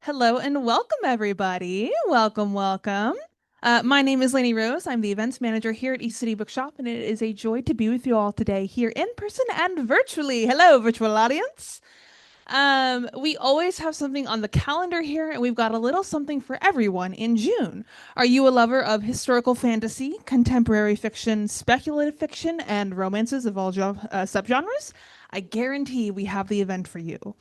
Hello and welcome, everybody. Welcome, welcome. My name is Lainey Rose. I'm the events manager here at East City Bookshop, and it is a joy to be with you all today here in person and virtually. Hello, virtual audience. We always have something on the calendar here, and we've got a little something for everyone in June. Are you a lover of historical fantasy, contemporary fiction, speculative fiction, and romances of all subgenres? I guarantee we have the event for you.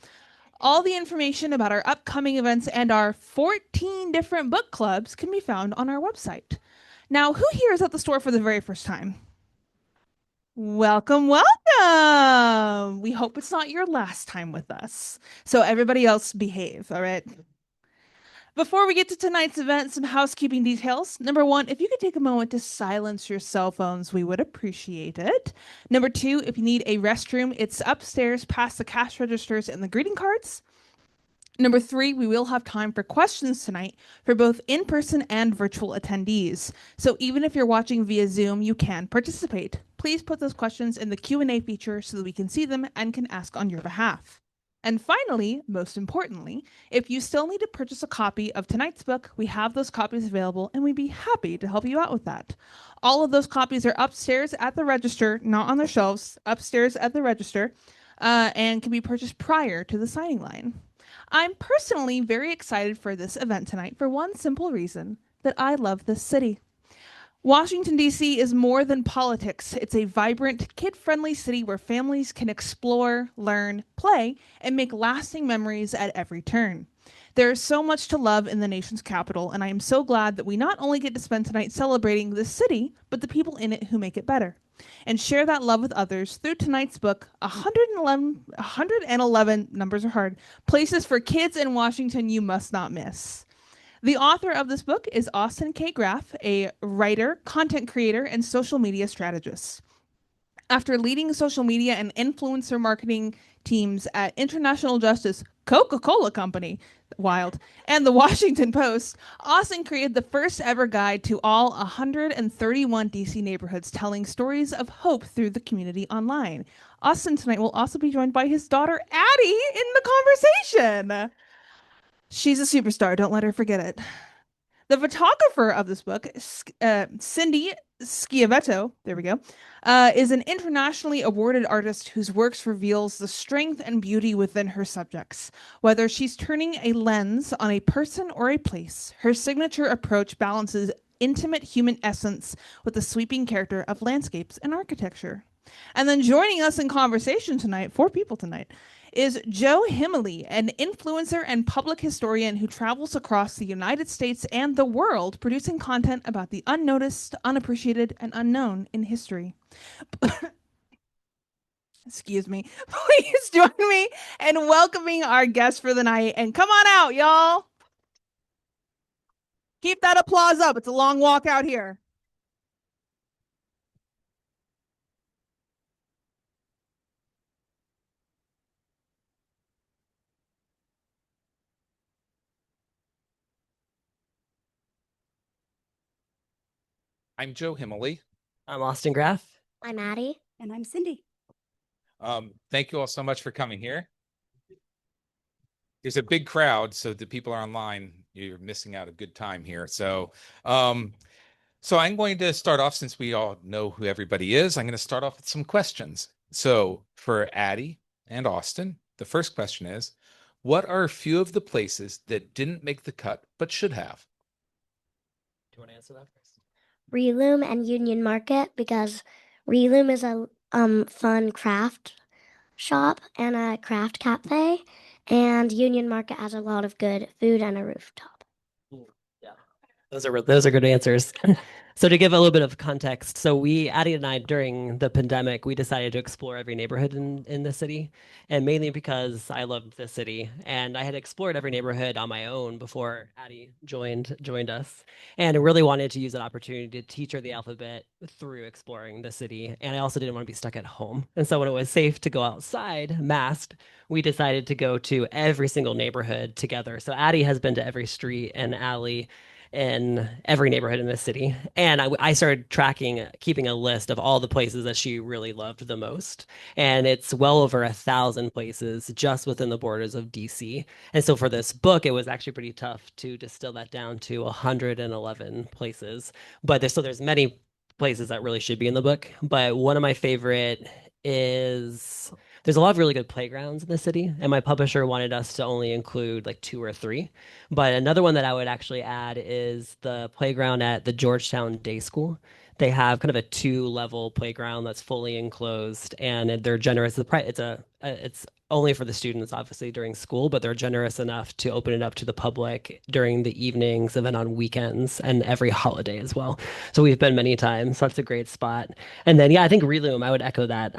All the information about our upcoming events and our 14 different book clubs can be found on our website. Now, who here is at the store for the very first time? Welcome, welcome. We hope it's not your last time with us. So, everybody else behave, all right? Before we get to tonight's event, some housekeeping details. Number one, if you could take a moment to silence your cell phones, we would appreciate it. Number two, if you need a restroom, it's upstairs past the cash registers and the greeting cards. Number three, we will have time for questions tonight for both in-person and virtual attendees. So even if you're watching via Zoom, you can participate. Please put those questions in the Q&A feature so that we can see them and can ask on your behalf. And finally, most importantly, if you still need to purchase a copy of tonight's book, we have those copies available and we'd be happy to help you out with that. All of those copies are upstairs at the register, not on the shelves, upstairs at the register, and can be purchased prior to the signing line. I'm personally very excited for this event tonight for one simple reason that I love this city. Washington, D.C. is more than politics. It's a vibrant, kid friendly city where families can explore, learn, play, and make lasting memories at every turn. There is so much to love in the nation's capital, and I am so glad that we not only get to spend tonight celebrating this city, but the people in it who make it better. And share that love with others through tonight's book, 111 numbers are hard, places for kids in Washington you must not miss. The author of this book is Austin Graff, a writer, content creator, and social media strategist. After leading social media and influencer marketing teams at International Justice, Coca-Cola Company, wild, and the Washington Post, Austin created the first ever guide to all 131 DC neighborhoods telling stories of hope through the community online. Austin tonight will also be joined by his daughter Addie in the conversation. She's a superstar, don't let her forget it. The photographer of this book, Cindy Schiavetto, there we go, is an internationally awarded artist whose works reveals the strength and beauty within her subjects. Whether she's turning a lens on a person or a place, her signature approach balances intimate human essence with the sweeping character of landscapes and architecture. And then joining us in conversation tonight, four people tonight, is Joe Himali, an influencer and public historian who travels across the United States and the world producing content about the unnoticed, unappreciated, and unknown in history. excuse me, please join me in welcoming our guest for the night. And come on out, y'all. Keep that applause up. It's a long walk out here. I'm Joe Himali. I'm Austin Graff. I'm Addie. And I'm Cindy. Thank you all so much for coming here. There's a big crowd, so the people are online. You're missing out a good time here. So I'm going to start off, since we all know who everybody is, I'm going to start off with some questions. So for Addie and Austin, the first question is, what are a few of the places that didn't make the cut but should have? Do you want to answer that first? Reloom and Union Market, because Reloom is a fun craft shop and a craft cafe, and Union Market has a lot of good food and a rooftop. Yeah, those are good answers. So to give a little bit of context, so Addie and I, during the pandemic, we decided to explore every neighborhood in the city, and mainly because I loved the city, and I had explored every neighborhood on my own before Addie joined us, and I really wanted to use that opportunity to teach her the alphabet through exploring the city, and I also didn't want to be stuck at home, and so when it was safe to go outside, masked, we decided to go to every single neighborhood together. So Addie has been to every street and alley in every neighborhood in the city. And I started keeping a list of all the places that she really loved the most. And it's well over 1,000 places just within the borders of DC. And so for this book, it was actually pretty tough to distill that down to 111 places. But there's many places that really should be in the book. But one of my favorite is there's a lot of really good playgrounds in the city, and my publisher wanted us to only include like two or three. But another one that I would actually add is the playground at the Georgetown Day School. They have kind of a two-level playground that's fully enclosed, and they're generous. It's only for the students, obviously, during school, but they're generous enough to open it up to the public during the evenings and then on weekends and every holiday as well. So we've been many times. So that's a great spot. And then, yeah, I think Reloom, I would echo that.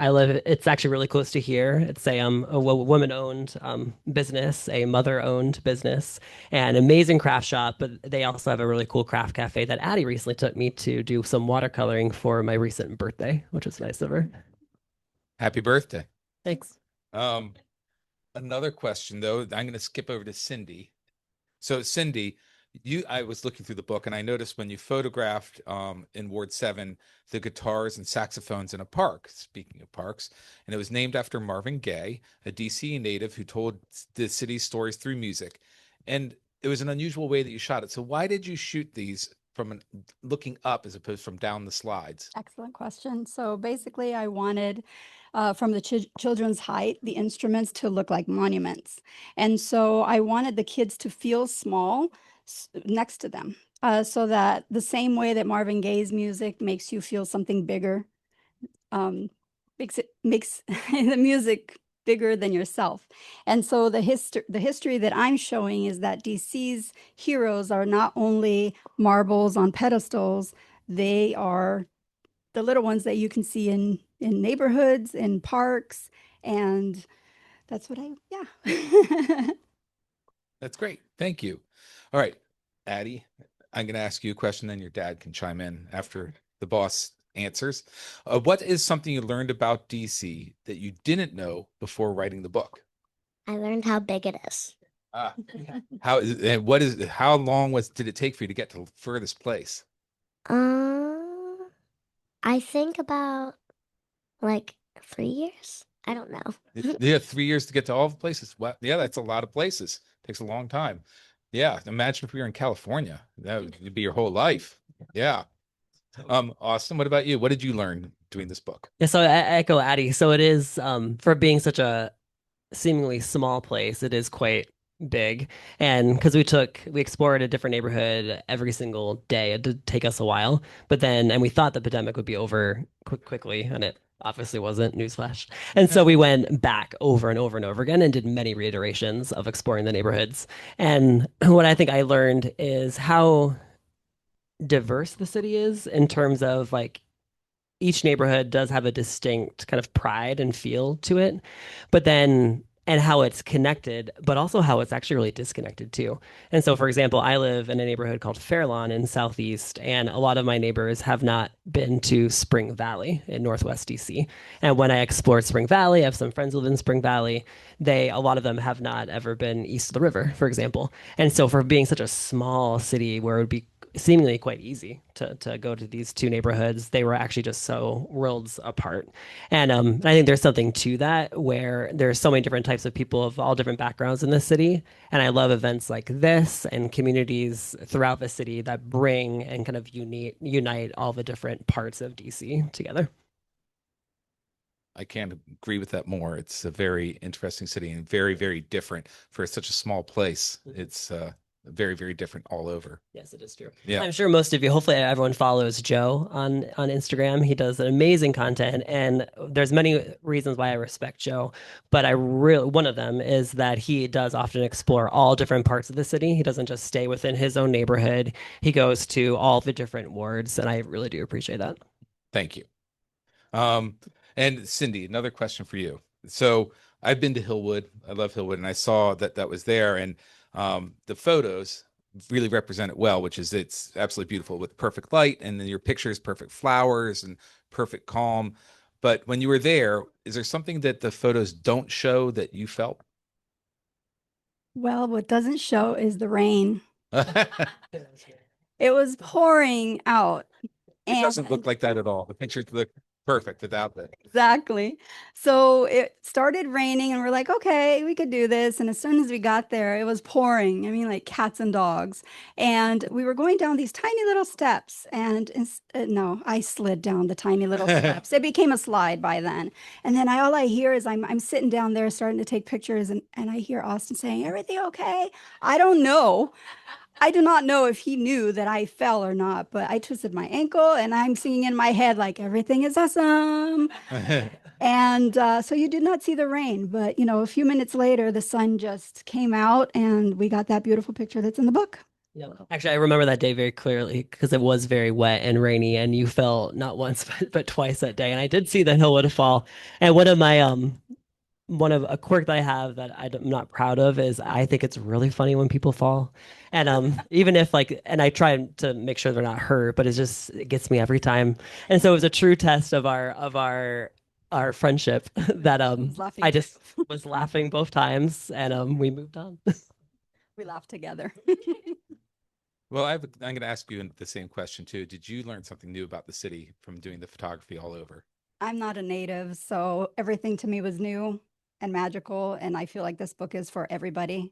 It's actually really close to here. It's a woman-owned business, a mother-owned business, and amazing craft shop. But they also have a really cool craft cafe that Addie recently took me to do some watercoloring for my recent birthday, which was nice of her. Happy birthday. Thanks. Another question, though, I'm going to skip over to Cindy. So Cindy, I was looking through the book, and I noticed when you photographed in Ward 7 the guitars and saxophones in a park, speaking of parks, and it was named after Marvin Gaye, a DC native who told the city's stories through music. And it was an unusual way that you shot it. So why did you shoot these from looking up as opposed from down the slides? Excellent question. So basically, I wanted from the children's height, the instruments to look like monuments. And so I wanted the kids to feel small next to them, so that the same way that Marvin Gaye's music makes you feel something bigger, makes the music bigger than yourself. And so the history that I'm showing is that DC's heroes are not only marbles on pedestals, they are the little ones that you can see in neighborhoods, in parks, and that's what yeah. That's great. Thank you. All right, Addie, I'm going to ask you a question, then your dad can chime in after the boss answers. What is something you learned about DC that you didn't know before writing the book? I learned how big it is. How long did it take for you to get to the furthest place? I think about like 3 years. I don't know. Yeah, 3 years to get to all the places. Well, yeah, that's a lot of places. Takes a long time. Yeah, imagine if we were in California. That would be your whole life. Yeah. Austin, what about you? What did you learn doing this book? Yeah, so I echo Addie. So it is for being such a seemingly small place, it is quite big. And because we explored a different neighborhood every single day. It did take us a while, and we thought the pandemic would be over quickly, and it obviously wasn't, newsflash. And so we went back over and over and over again and did many reiterations of exploring the neighborhoods. And what I think I learned is how diverse the city is in terms of like each neighborhood does have a distinct kind of pride and feel to it, but then and how it's connected, but also how it's actually really disconnected too. And so, for example, I live in a neighborhood called Fairlawn in Southeast, and a lot of my neighbors have not been to Spring Valley in Northwest DC. And when I explored Spring Valley, I have some friends who live in Spring Valley. A lot of them have not ever been east of the river, for example. And so, for being such a small city where it would be seemingly quite easy to go to these two neighborhoods, they were actually just so worlds apart. And I think there's something to that where there's so many different types of people of all different backgrounds in the city. And I love events like this and communities throughout the city that bring and kind of unite all the different parts of DC together. I can't agree with that more. It's a very interesting city and very, very different for such a small place. It's very, very different all over. Yes, it is true. Yeah. I'm sure most of you, hopefully everyone follows Joe on Instagram. He does amazing content, and there's many reasons why I respect Joe, but one of them is that he does often explore all different parts of the city. He doesn't just stay within his own neighborhood. He goes to all the different wards, and I really do appreciate that. Thank you. And Cindy, another question for you. So I've been to Hillwood. I love Hillwood, and I saw that was there, and the photos really represent it well, which is it's absolutely beautiful with perfect light, and then your pictures, perfect flowers and perfect calm. But when you were there, is there something that the photos don't show that you felt? Well, what doesn't show is the rain. It It was pouring out. doesn't look like that at all. The pictures look perfect without that. Exactly. So it started raining and we're like, okay, we could do this. And as soon as we got there, it was pouring. I mean, like cats and dogs. And we were going down these tiny little steps. And no, I slid down the tiny little steps. It became a slide by then. And then all I hear is I'm sitting down there starting to take pictures and I hear Austin saying, everything okay? I don't know. I do not know if he knew that I fell or not, but I twisted my ankle and I'm singing in my head like everything is awesome. And so you did not see the rain, but a few minutes later, the sun just came out and we got that beautiful picture that's in the book. Yeah. Actually, I remember that day very clearly because it was very wet and rainy, and you fell not once but twice that day. And I did see the Hillwood fall. And one of a quirk that I have that I'm not proud of is I think it's really funny when people fall. And even if and I try to make sure they're not hurt, but it gets me every time. And so it was a true test of our friendship that I just was laughing both times and we moved on. We laughed together. Well, I'm going to ask you the same question too. Did you learn something new about the city from doing the photography all over? I'm not a native, so everything to me was new and magical, and I feel like this book is for everybody.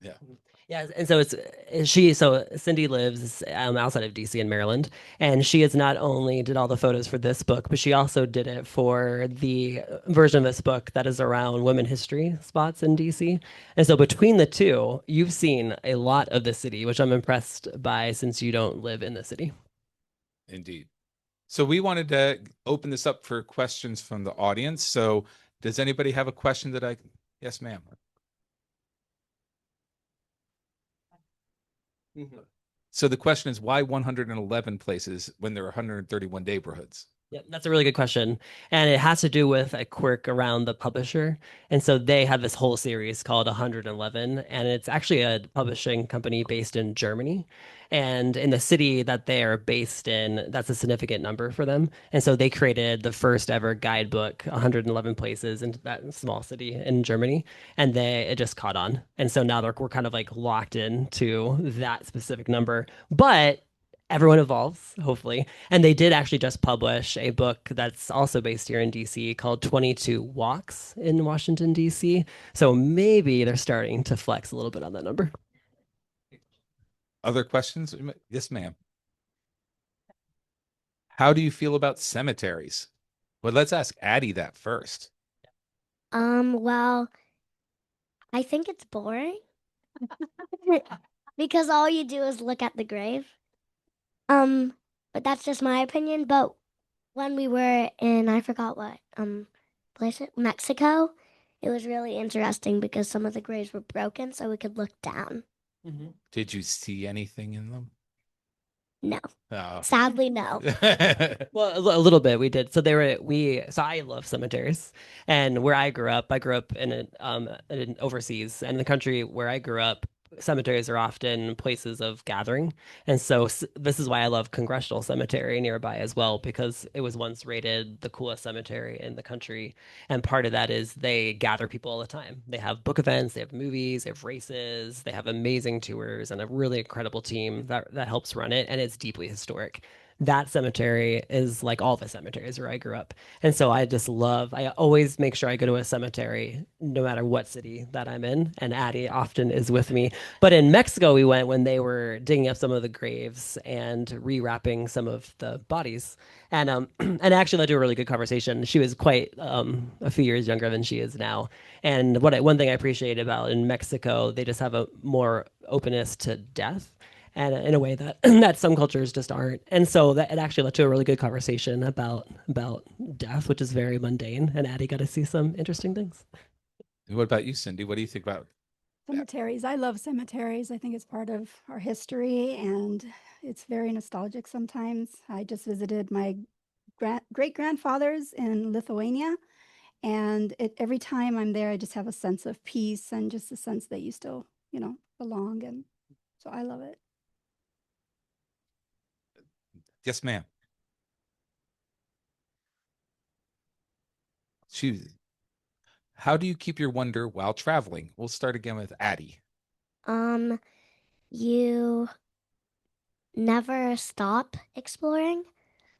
Yeah. Yeah, and so Cindy lives outside of DC in Maryland, and she has not only did all the photos for this book, but she also did it for the version of this book that is around women history spots in DC. And so between the two, you've seen a lot of the city, which I'm impressed by since you don't live in the city. Indeed. So we wanted to open this up for questions from the audience. So does anybody have a question yes, ma'am. So the question is, why 111 places when there are 131 neighborhoods? Yeah, that's a really good question. And it has to do with a quirk around the publisher. And so they have this whole series called 111, and it's actually a publishing company based in Germany. And in the city that they are based in, that's a significant number for them. And so they created the first ever guidebook, 111 places in that small city in Germany. And it just caught on. And so now we're kind of like locked into that specific number. But everyone evolves, hopefully. And they did actually just publish a book that's also based here in DC called 22 Walks in Washington, DC. So maybe they're starting to flex a little bit on that number. Other questions? Yes, ma'am. How do you feel about cemeteries? Well, let's ask Addie that first. Well, I think it's boring because all you do is look at the grave. But that's just my opinion. But when we were in, I forgot what place Mexico, it was really interesting because some of the graves were broken, so we could look down. Did you see anything in them? No. Oh. Sadly, no. Well, a little bit we did. So so I love cemeteries. And where I grew up in overseas, and the country where I grew up, cemeteries are often places of gathering. And so this is why I love Congressional Cemetery nearby as well, because it was once rated the coolest cemetery in the country. And part of that is they gather people all the time. They have book events, they have movies, they have races, they have amazing tours, and a really incredible team that helps run it. And it's deeply historic. That cemetery is like all the cemeteries where I grew up. And so I always make sure I go to a cemetery no matter what city that I'm in. And Addie often is with me. But in Mexico, we went when they were digging up some of the graves and rewrapping some of the bodies. And actually led to a really good conversation. She was quite a few years younger than she is now. And one thing I appreciate about in Mexico, they just have a more openness to death and in a way that that some cultures just aren't. And so that it actually led to a really good conversation about death, which is very mundane. And Addie got to see some interesting things. What about you, Cindy? What do you think about? Cemeteries. I love cemeteries. I think it's part of our history and it's very nostalgic sometimes. I just visited my great grandfathers in Lithuania, and every time I'm there, I just have a sense of peace and just a sense that you still, belong. And so I love it. Yes, ma'am. She. How do you keep your wonder while traveling? We'll start again with Addie. You never stop exploring.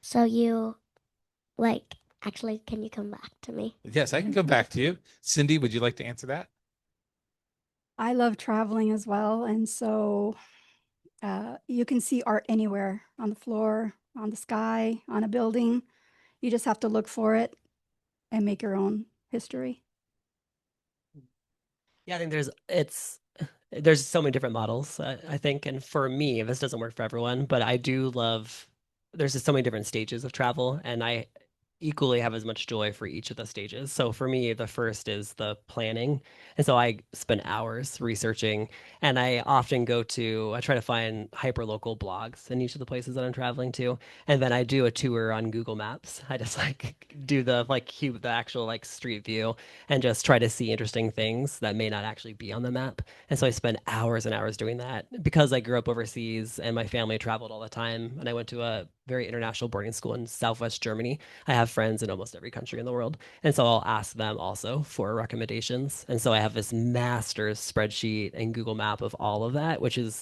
So actually, can you come back to me? Yes, I can come back to you. Cindy, would you like to answer that? I love traveling as well. And so you can see art anywhere, on the floor, on the sky, on a building. You just have to look for it and make your own history. Yeah, I think there's so many different models, I think. And for me, this doesn't work for everyone, but I do love, there's just so many different stages of travel, and I equally have as much joy for each of the stages. So for me, the first is the planning. And so I spend hours researching, and I try to find hyperlocal blogs in each of the places that I'm traveling to. And then I do a tour on Google Maps. I just like do the actual like street view and just try to see interesting things that may not actually be on the map. And so I spend hours and hours doing that because I grew up overseas and my family traveled all the time. And I went to a very international boarding school in Southwest Germany. I have friends in almost every country in the world. And so I'll ask them also for recommendations. And so I have this master's spreadsheet and Google Map of all of that,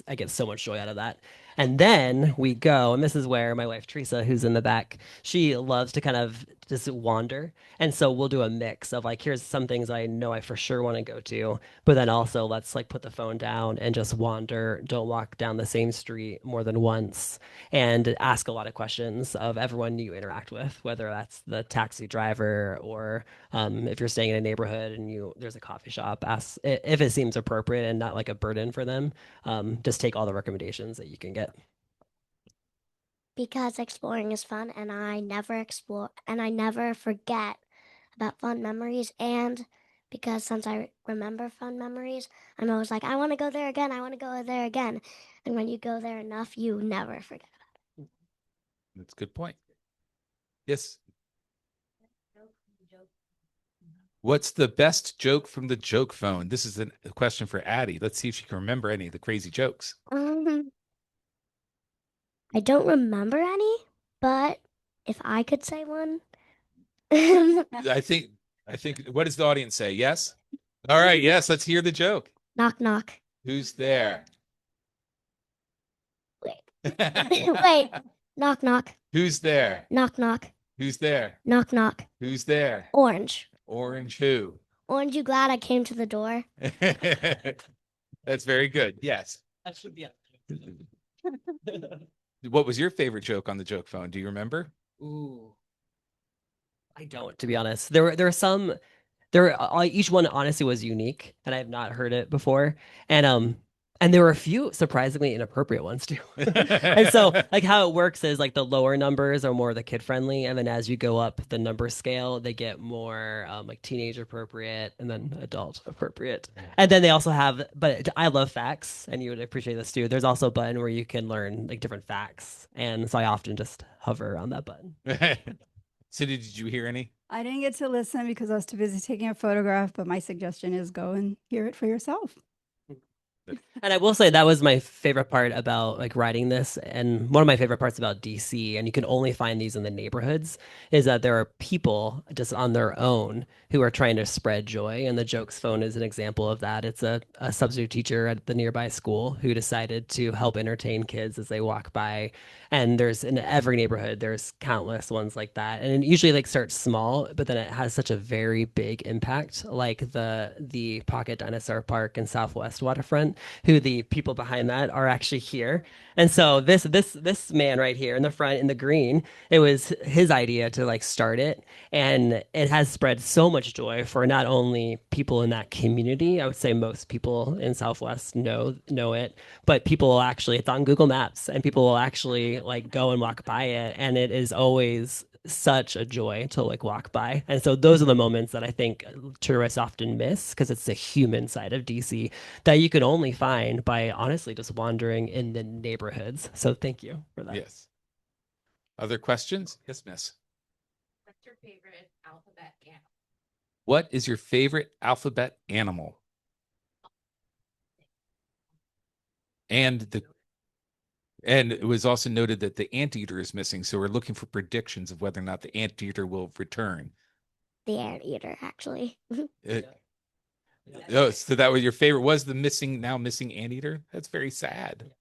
I get so much joy out of that. And then we go, and this is where my wife Teresa, who's in the back, she loves to kind of just wander. And so we'll do a mix of like, here's some things I know I for sure want to go to, but then also let's like put the phone down and just wander. Don't walk down the same street more than once, and ask a lot of questions of everyone you interact with, whether that's the taxi driver or if you're staying in a neighborhood and there's a coffee shop, ask if it seems appropriate and not like a burden for them. Just take all the recommendations that you can get. Because exploring is fun, and I never forget about fun memories. And because since I remember fun memories, I'm always like, I want to go there again. I want to go there again. And when you go there enough, you never forget. That's a good point. Yes. What's the best joke from the joke phone? This is a question for Addie. Let's see if she can remember any of the crazy jokes. I don't remember any, but if I could say one, I think, what does the audience say? Yes? All right. Yes. Let's hear the joke. knock knock. Who's there? Wait, wait, knock knock. Who's there? Knock knock. Who's there? Knock knock. Who's there? Orange. Orange who? Aren't you glad I came to the door? That's very good. Yes. That should be What was your favorite joke on the joke phone? Do you remember? Ooh, I don't, to be honest. There are some. Each one honestly was unique, and I have not heard it before. And And there were a few surprisingly inappropriate ones too. And so like how it works is like the lower numbers are more the kid friendly, and then as you go up the number scale, they get more like teenage appropriate and then adult appropriate. And then they also have, but I love facts, and you would appreciate this too. There's also a button where you can learn like different facts, and so I often just hover around that button. Cindy, did you hear any? I didn't get to listen because I was too busy taking a photograph, but my suggestion is go and hear it for yourself. And I will say that was my favorite part about like writing this, and one of my favorite parts about DC, and you can only find these in the neighborhoods, is that there are people just on their own who are trying to spread joy. And the Jokes Phone is an example of that. It's a substitute teacher at the nearby school who decided to help entertain kids as they walk by. And there's in every neighborhood, there's countless ones like that. And it usually like starts small, but then it has such a very big impact, like the Pocket Dinosaur Park in Southwest Waterfront, who the people behind that are actually here. And so this man right here in the front in the green, it was his idea to like start it, and it has spread so much joy for not only people in that community. I would say most people in Southwest know it, but people will actually, it's on Google Maps, and people will actually like go and walk by it, and it is always such a joy to like walk by. And so those are the moments that I think tourists often miss, because it's the human side of DC that you can only find by honestly just wandering in the neighborhoods. So thank you for that. Yes. Other questions? Yes, miss. What's your favorite alphabet animal? What is your favorite alphabet animal? And it was also noted that the anteater is missing, so we're looking for predictions of whether or not the anteater will return. The anteater, actually. Oh, so that was your favorite, was the now missing anteater? That's very sad.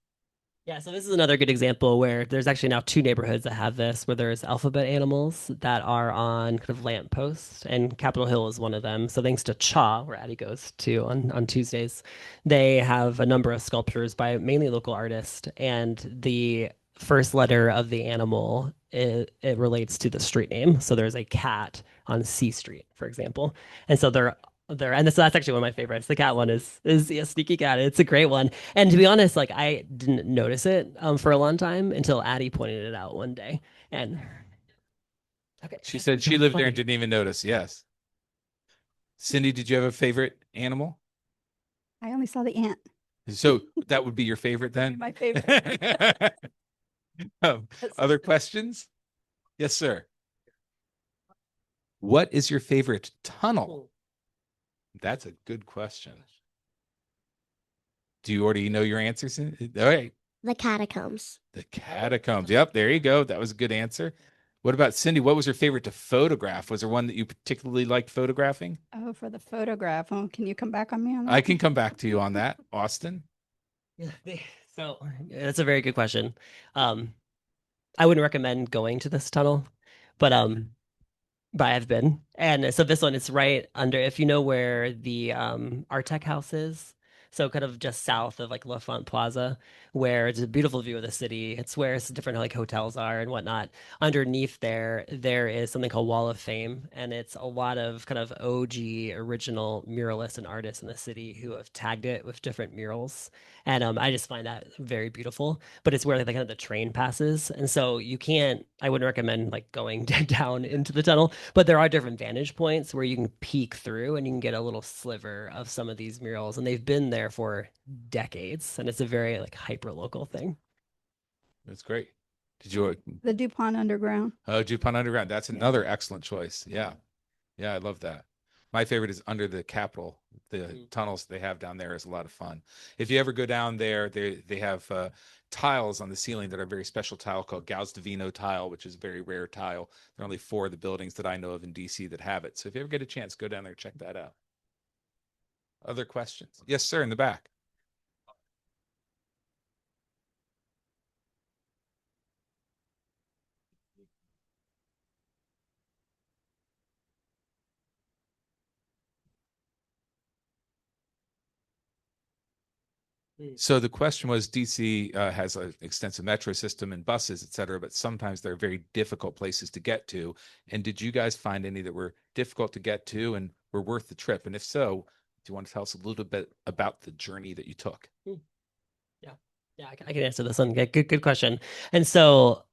Yeah, so this is another good example where there's actually now two neighborhoods that have this, where there's alphabet animals that are on kind of lampposts, and Capitol Hill is one of them. So thanks to Cha, where Addie goes to on Tuesdays, they have a number of sculptures by mainly local artists, and the first letter of the animal it relates to the street name. So there's a cat on C Street, for example, and so they're there, and that's actually one of my favorites. The cat one is a sneaky cat. It's a great one. And to be honest, like I didn't notice it for a long time until Addie pointed it out one day. And okay, She said she lived there and didn't even notice. Yes. Cindy, did you have a favorite animal? I only saw the ant. So that would be your favorite then? My favorite. Other questions? Yes, sir. What is your favorite tunnel? That's a good question. Do you already know your answers? All right. The catacombs. The catacombs. Yep, there you go. That was a good answer. What about Cindy? What was your favorite to photograph? Was there one that you particularly liked photographing? Oh, for the photograph. Oh, can you come back on me on that? I can come back to you on that. Austin? Yeah, so that's a very good question. I wouldn't recommend going to this tunnel, but I've been. And so this one is right under, if you know where the Artec house is. So kind of just south of like L'Enfant Plaza, where it's a beautiful view of the city. It's where different like hotels are and whatnot. Underneath there is something called Wall of Fame, and it's a lot of kind of OG original muralists and artists in the city who have tagged it with different murals. And I just find that very beautiful. But it's where like kind of the train passes, and so I wouldn't recommend like going down into the tunnel. But there are different vantage points where you can peek through and you can get a little sliver of some of these murals, and they've been there for decades, and it's a very like hyper local thing. That's great. Did you? The DuPont Underground. Oh, DuPont Underground. That's another excellent choice. Yeah. Yeah, I love that. My favorite is under the Capitol. The tunnels they have down there is a lot of fun. If you ever go down there, they have tiles on the ceiling that are a very special tile called Gauss Divino tile, which is a very rare tile. There are only 4 of the buildings that I know of in DC that have it. So if you ever get a chance, go down there and check that out. Other questions? Yes, sir, in the back. So the question was, DC has an extensive metro system and buses, et cetera, but sometimes they're very difficult places to get to. And did you guys find any that were difficult to get to and were worth the trip? And if so, do you want to tell us a little bit about the journey that you took? Yeah, I can answer this one. Good question. And so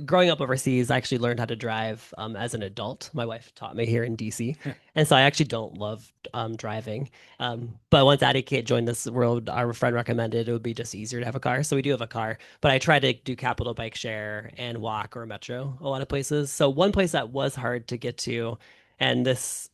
growing up overseas, I actually learned how to drive as an adult. My wife taught me here in DC, and so I actually don't love driving. But once Addie Kate joined this world, our friend recommended it would be just easier to have a car. So we do have a car, but I try to do Capital Bike Share and walk or metro a lot of places. So one place that was hard to get to, and this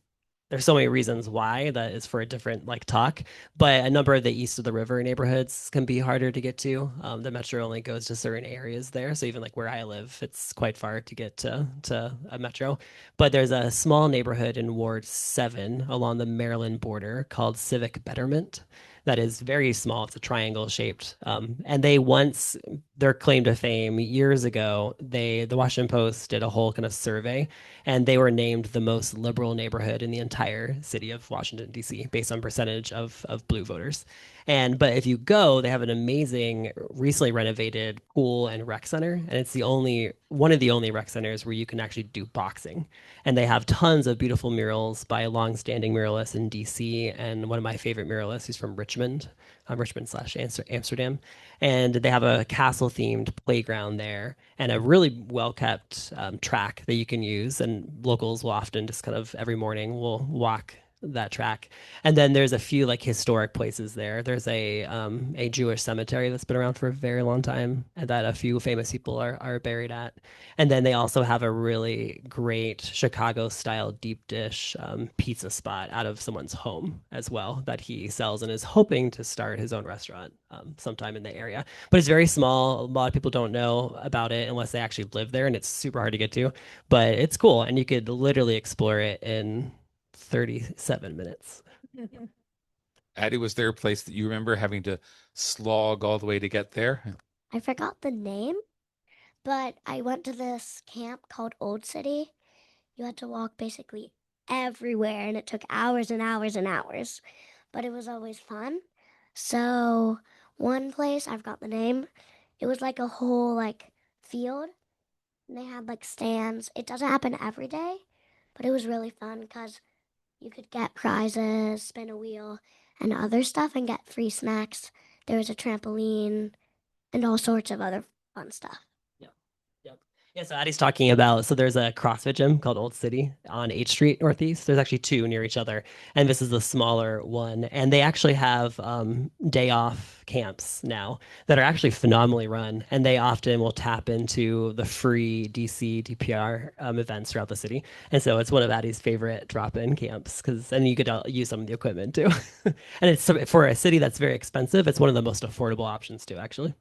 there's so many reasons why that is for a different like talk, but a number of the east of the river neighborhoods can be harder to get to. The metro only goes to certain areas there, so even like where I live, it's quite far to get to a metro. But there's a small neighborhood in Ward 7 along the Maryland border called Civic Betterment that is very small. It's a triangle shaped, and they once their claim to fame years ago. The Washington Post did a whole kind of survey, and they were named the most liberal neighborhood in the entire city of Washington D.C. based on percentage of blue voters. But if you go, they have an amazing, recently renovated pool and rec center, and it's the only one of the only rec centers where you can actually do boxing. And they have tons of beautiful murals by a long-standing muralist in D.C. and one of my favorite muralists, who's from Richmond, Richmond slash Amsterdam, and they have a castle themed playground there and a really well kept track that you can use. And locals will often just kind of every morning will walk that track. And then there's a few like historic places there. There's a Jewish cemetery that's been around for a very long time and that a few famous people are buried at. And then they also have a really great Chicago style deep dish pizza spot out of someone's home as well that he sells and is hoping to start his own restaurant sometime in the area. But it's very small. A lot of people don't know about it unless they actually live there, and it's super hard to get to. But it's cool, and you could literally explore it in 37 minutes. Addie, was there a place that you remember having to slog all the way to get there? I forgot the name, but I went to this camp called Old City. You had to walk basically everywhere, and it took hours and hours and hours, but it was always fun. So, one place, I forgot the name, it was like a whole like field, and they had like stands. It doesn't happen every day, but it was really fun because you could get prizes, spin a wheel, and other stuff, and get free snacks. There was a trampoline and all sorts of other fun stuff. Yep. Yep. Yeah, so Addie's talking about so there's a CrossFit gym called Old City on 8th Street Northeast. There's actually two near each other, and this is the smaller one. And they actually have day off camps now that are actually phenomenally run, and they often will tap into the free DC DPR events throughout the city. And so it's one of Addie's favorite drop-in camps because then you could use some of the equipment too. And it's for a city that's very expensive. It's one of the most affordable options too, actually.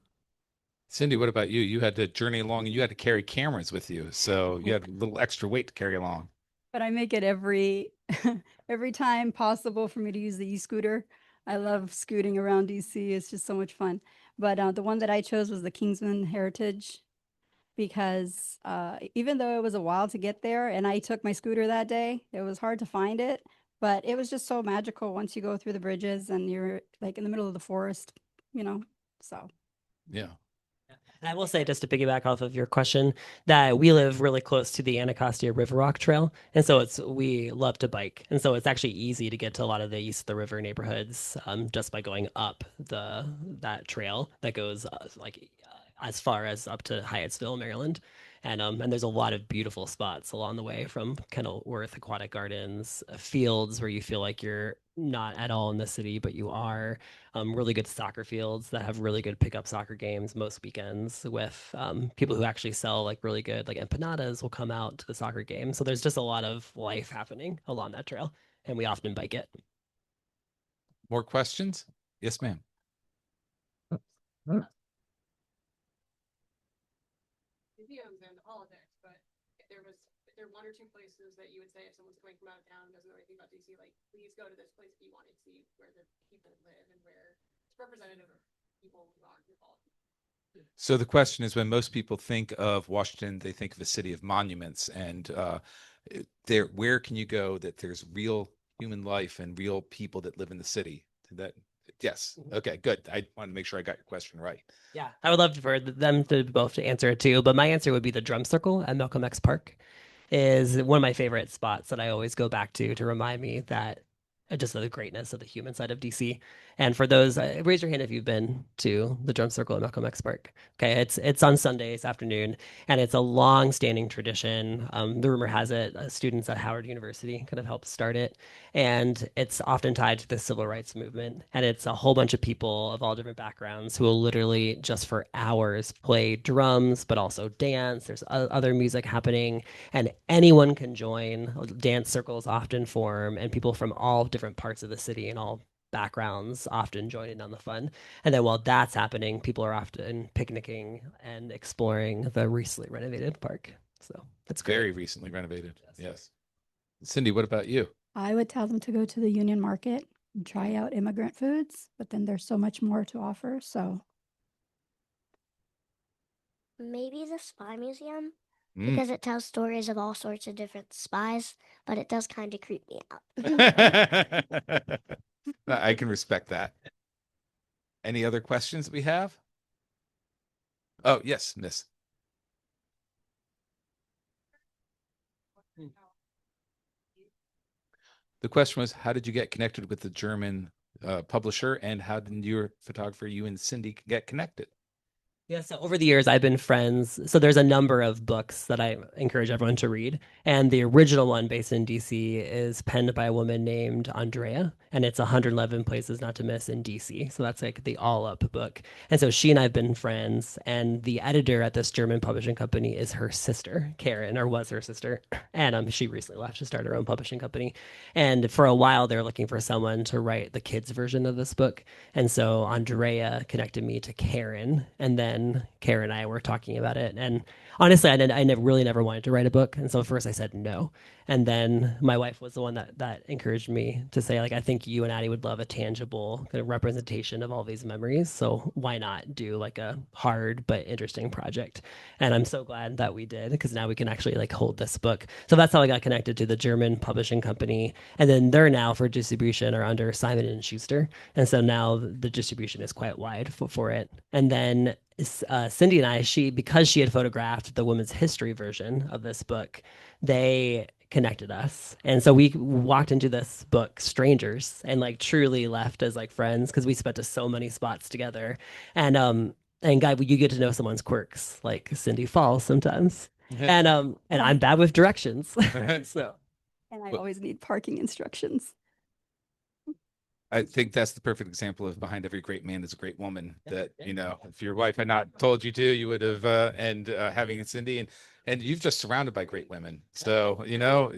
Cindy, what about you? You had to journey along and you had to carry cameras with you. So you had a little extra weight to carry along. But I make it every every time possible for me to use the e-scooter. I love scooting around DC. It's just so much fun. But the one that I chose was the Kingsman Heritage because even though it was a while to get there and I took my scooter that day, it was hard to find it. But it was just so magical once you go through the bridges and you're like in the middle of the forest, you know. So Yeah. And I will say, just to piggyback off of your question, that we live really close to the Anacostia River Rock Trail, and so we love to bike, and so it's actually easy to get to a lot of the east of the river neighborhoods just by going up that trail that goes as far as up to Hyattsville, Maryland. And there's a lot of beautiful spots along the way from Kenilworth Aquatic Gardens, fields where you feel like you're not at all in the city, but you are. Really good soccer fields that have really good pickup soccer games most weekends with people who actually sell like really good like empanadas will come out to the soccer game. So there's just a lot of life happening along that trail, and we often bike it. More questions? Yes, ma'am. Museums and politics, but if there one or two places that you would say if someone's coming from out of town doesn't know anything about DC, like please go to this place if you want to see where the people live and where it's representative of people who are involved. So the question is, when most people think of Washington, they think of a city of monuments, and where can you go that there's real human life and real people that live in the city? Yes. Okay, good. I want to make sure I got your question right. Yeah, I would love for them to both to answer it too, but my answer would be the Drum Circle at Malcolm X Park is one of my favorite spots that I always go back to remind me that just the greatness of the human side of DC. And for those, raise your hand if you've been to the Drum Circle at Malcolm X Park. Okay, it's on Sundays afternoon, and it's a long-standing tradition. The rumor has it students at Howard University kind of helped start it, and it's often tied to the civil rights movement. And it's a whole bunch of people of all different backgrounds who will literally just for hours play drums, but also dance. There's other music happening, and anyone can join. Dance circles often form, and people from all different parts of the city and all backgrounds often join in on the fun. And then while that's happening, people are often picnicking and exploring the recently renovated park. So it's great. Very recently renovated. Yes. Cindy, what about you? I would tell them to go to the Union Market and try out immigrant foods, but then there's so much more to offer. So Maybe the Spy Museum Mm. because it tells stories of all sorts of different spies, but it does kind of creep me out. I can respect that. Any other questions that we have? Oh, yes, Miss. The question was, how did you get connected with the German publisher, and how did your photographer, you and Cindy, get connected? Yeah, so over the years, I've been friends. So there's a number of books that I encourage everyone to read. And the original one based in DC is penned by a woman named Andrea. And it's 111 Places Not to Miss in DC. So that's like the all up book. And so she and I have been friends. And the editor at this German publishing company is her sister, Karen, or was her sister. And she recently left to start her own publishing company. And for a while, they're looking for someone to write the kids' version of this book. And so Andrea connected me to Karen, and then Karen and I were talking about it. And honestly, I never really never wanted to write a book, and so at first I said no. And then my wife was the one that encouraged me to say, like, I think you and Addie would love a tangible kind of representation of all these memories. So why not do like a hard but interesting project? And I'm so glad that we did, because now we can actually like hold this book. So that's how I got connected to the German publishing company. And then they're now for distribution are under Simon and Schuster. And so now the distribution is quite wide for it. And then Cindy and I, because she had photographed the women's history version of this book, they connected us. And so we walked into this book strangers and like truly left as like friends because we spent so many spots together. And Guy, you get to know someone's quirks, like Cindy falls sometimes. And I'm bad with directions. So and I always need parking instructions. I think that's the perfect example of behind every great man is a great woman. That, you know, if your wife had not told you to, you would have, having Cindy and you've just surrounded by great women. So, you know,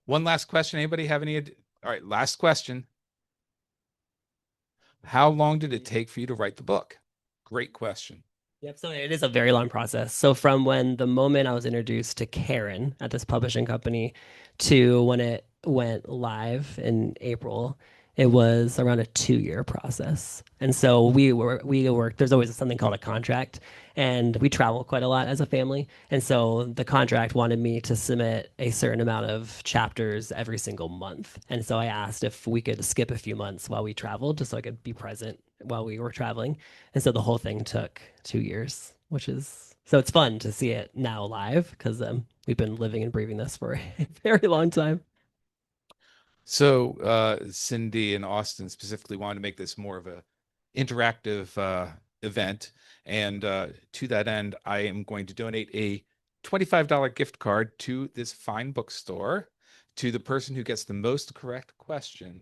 one last question. Anybody have any? All right. Last question. How long did it take for you to write the book? Great question. Yep. So it is a very long process. So from when the moment I was introduced to Karen at this publishing company to when it went live in April, it was around a 2-year process. And so we worked, there's always something called a contract, and we travel quite a lot as a family. And so the contract wanted me to submit a certain amount of chapters every single month. And so I asked if we could skip a few months while we traveled, just so I could be present while we were traveling. And so the whole thing took 2 years, which is so it's fun to see it now live because we've been living and breathing this for a very long time. So Cindy and Austin specifically wanted to make this more of a interactive event. And to that end, I am going to donate a $25 gift card to this fine bookstore to the person who gets the most correct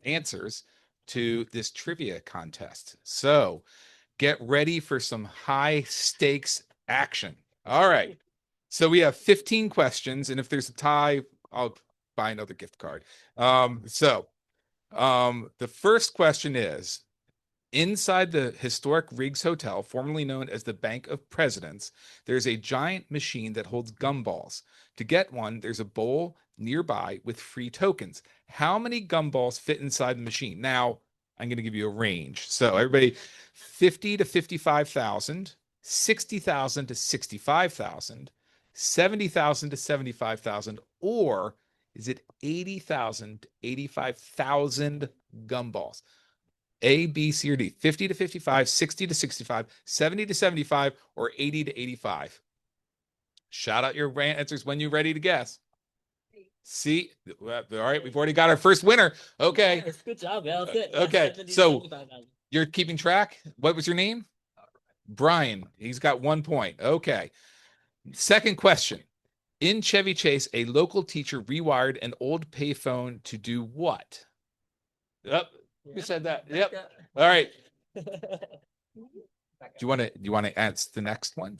answers to this trivia contest. So get ready for some high stakes action. All right. So we have 15 questions, and if there's a tie, I'll buy another gift card. The first question is, inside the historic Riggs Hotel, formerly known as the Bank of Presidents, there's a giant machine that holds gumballs. To get one, there's a bowl nearby with free tokens. How many gumballs fit inside the machine? Now, I'm going to give you a range. So everybody, 50 to 55,000, 60,000 to 65,000, 70,000 to 75,000, or is it 80,000 to 85,000 gumballs? A, B, C, or D? 50 to 55, 60 to 65, 70 to 75, or 80 to 85? Shout out your answers when you're ready to guess. See, all right, we've already got our first winner. Okay, Yes, good job. Yeah, that's it. Okay, 70, so- 75,000. you're keeping track. What was your name? Brian. He's got 1 point. Okay. Second question. In Chevy Chase, a local teacher rewired an old payphone to do what? Yep. Who said that? Yep. All right. Do you want to answer the next one?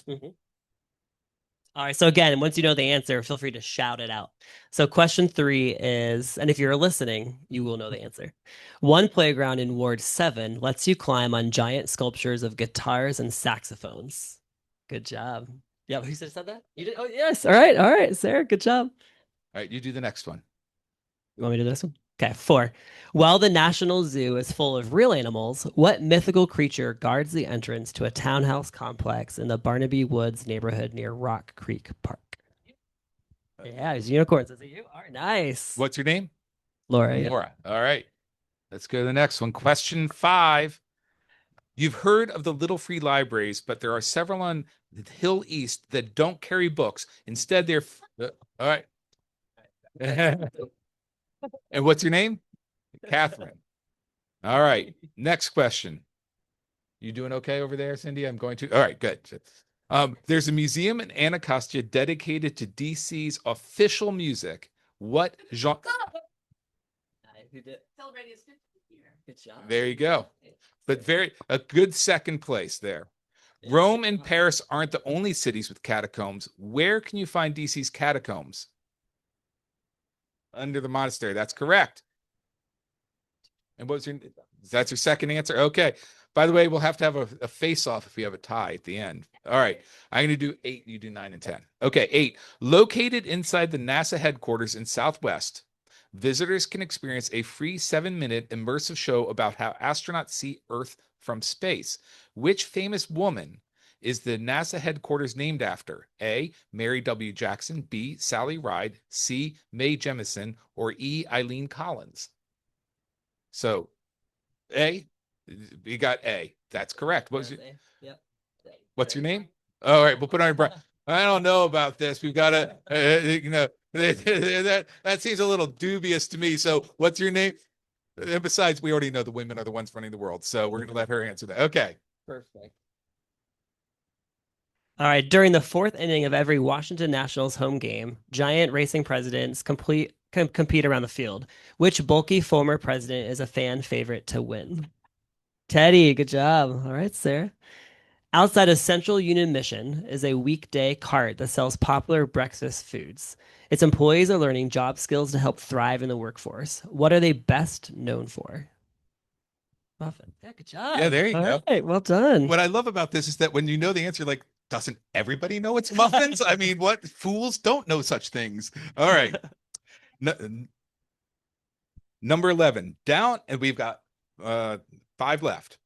All right. So again, once you know the answer, feel free to shout it out. So question 3 is, and if you're listening, you will know the answer. One playground in Ward 7 lets you climb on giant sculptures of guitars and saxophones. Good job. Yeah, who said that? You did? Oh, yes. All right, Sarah. Good job. All right, you do the next one. You want me to do this one? Okay, 4. While the National Zoo is full of real animals, what mythical creature guards the entrance to a townhouse complex in the Barnaby Woods neighborhood near Rock Creek Park? Yeah, it's unicorns. Is it you? All right, nice. What's your name? Laura. Yeah. Laura. All right. Let's go to the next one. Question 5. You've heard of the Little Free Libraries, but there are several on the Hill East that don't carry books. Instead, they're all right. And what's your name? Catherine. All right. Next question. You doing okay over there, Cindy? I'm going to. All right, good. There's a museum in Anacostia dedicated to DC's official music. What genre? Celebrating his 50th year. Good job. There you go. But a good second place there. Rome and Paris aren't the only cities with catacombs. Where can you find DC's catacombs? Under the monastery. That's correct. And that's your second answer? Okay. By the way, we'll have to have a face-off if we have a tie at the end. All right. I'm going to do 8. You do 9 and 10. Okay, 8. Located inside the NASA headquarters in Southwest, visitors can experience a free 7-minute immersive show about how astronauts see Earth from space. Which famous woman is the NASA headquarters named after? A. Mary W. Jackson, B. Sally Ride, C. Mae Jemison, or E. Eileen Collins? So, A, you got A. That's correct. What's your name? All right, we'll put on your. I don't know about this. We've got to, that seems a little dubious to me. So, what's your name? And besides, we already know the women are the ones running the world, so we're going to let her answer that. Okay. Perfect. All right. During the 4th inning of every Washington Nationals home game, giant racing presidents compete around the field. Which bulky former president is a fan favorite to win? Teddy, good job. All right, Sarah. Outside of Central Union Mission is a weekday cart that sells popular breakfast foods. Its employees are learning job skills to help thrive in the workforce. What are they best known for? Muffin. Yeah, good job. Yeah, there you go. Right, well done. What I love about this is that when you know the answer, like, doesn't everybody know it's muffins? I mean, what fools don't know such things? All right. Number 11. Down, and we've got 5 left.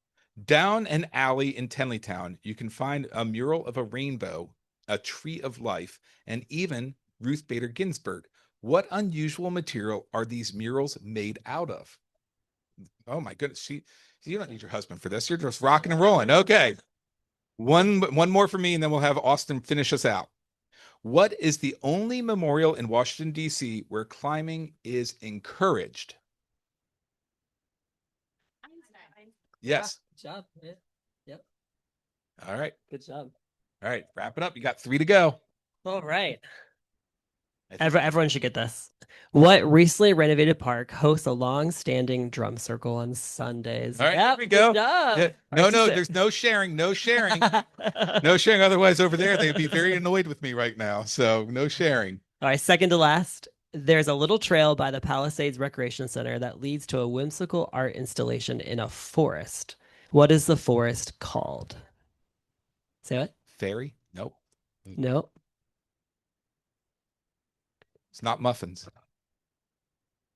Down an alley in Tenleytown, you can find a mural of a rainbow, a tree of life, and even Ruth Bader Ginsburg. What unusual material are these murals made out of? Oh my goodness, you don't need your husband for this. You're just rocking and rolling. Okay. One more for me, and then we'll have Austin finish us out. What is the only memorial in Washington, D.C. where climbing is encouraged? Yes. Good job. Yeah. Yep. All right. Good job. All right. Wrap it up. You got 3 to go. All right. Everyone should get this. What recently renovated park hosts a long-standing drum circle on Sundays? All right, Yep, here we go. good job. Yeah. No, there's no sharing. No sharing. No sharing. Otherwise, over there, they'd be very annoyed with me right now. So no sharing. All right, second to last. There's a little trail by the Palisades Recreation Center that leads to a whimsical art installation in a forest. What is the forest called? Say what? Fairy? Nope. No. It's not muffins.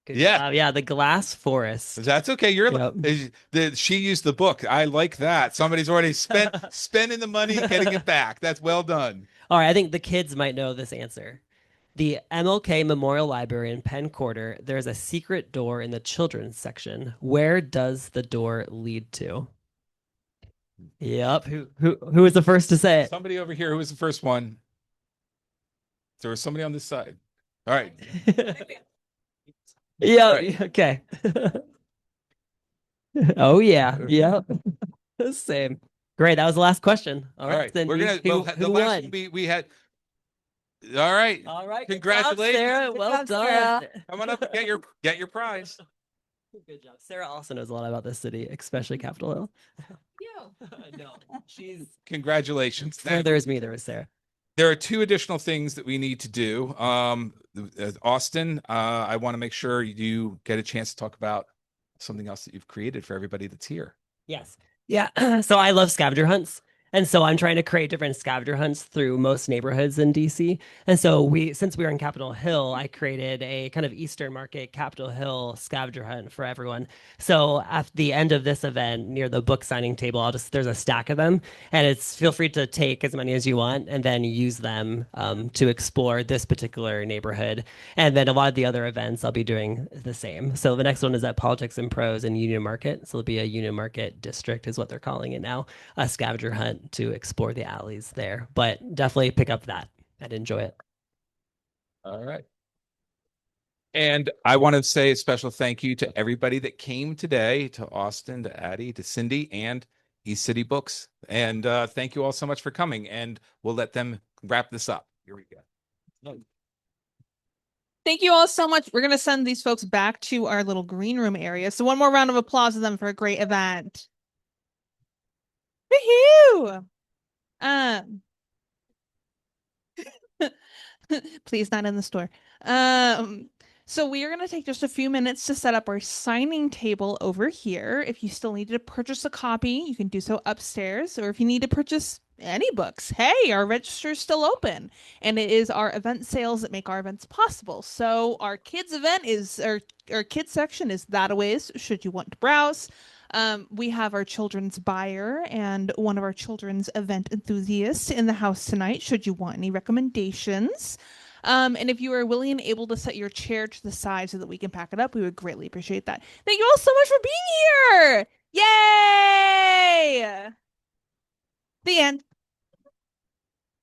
Good Yeah. job. Yeah, the glass forest. That's okay. She used the book. I like that. Somebody's already spending the money, getting it back. That's well done. All right, I think the kids might know this answer. The MLK Memorial Library in Penn Quarter, there's a secret door in the children's section. Where does the door lead to? Yep. Who was the first to say it? Somebody over here. Who was the first one? There was somebody on this side. All right. Yeah. Right. Okay. Oh yeah. Yeah. Same. Great. That was the last question. All All right, right. We're Cindy. gonna Who, the who last won? we had. All right. All right. Good job, Congratulations. Sarah. Good Well job, done. Sarah. Come on up and get your prize. Good job. Sarah also knows a lot about this city, especially Capitol Hill. You. No, she's Congratulations. there was me. There was Sarah. There are two additional things that we need to do. Austin, I want to make sure you get a chance to talk about something else that you've created for everybody that's here. Yes. Yeah. So I love scavenger hunts. And so I'm trying to create different scavenger hunts through most neighborhoods in DC. And so since we were in Capitol Hill, I created a kind of Eastern Market Capitol Hill scavenger hunt for everyone. So at the end of this event, near the book signing table, there's a stack of them, and it's feel free to take as many as you want, and then use them to explore this particular neighborhood. And then a lot of the other events, I'll be doing the same. So the next one is at Politics and Prose in Union Market. So it'll be a Union Market district, is what they're calling it now, a scavenger hunt to explore the alleys there. But definitely pick up that and enjoy it. All right. And I want to say a special thank you to everybody that came today, to Austin, to Addie, to Cindy, and East City Books. And thank you all so much for coming. And we'll let them wrap this up. Here we go. Thank you all so much. We're going to send these folks back to our little green room area. So one more round of applause to them for a great event. Woohoo! Please not in the store. So we are going to take just a few minutes to set up our signing table over here. If you still need to purchase a copy, you can do so upstairs. Or if you need to purchase any books, hey, our register is still open. And it is our event sales that make our events possible. So our kids event is, our kids section is that a ways, should you want to browse. We have our children's buyer and one of our children's event enthusiasts in the house tonight, should you want any recommendations. And if you are willing and able to set your chair to the side so that we can pack it up, we would greatly appreciate that. Thank you all so much for being here. Yay! The end.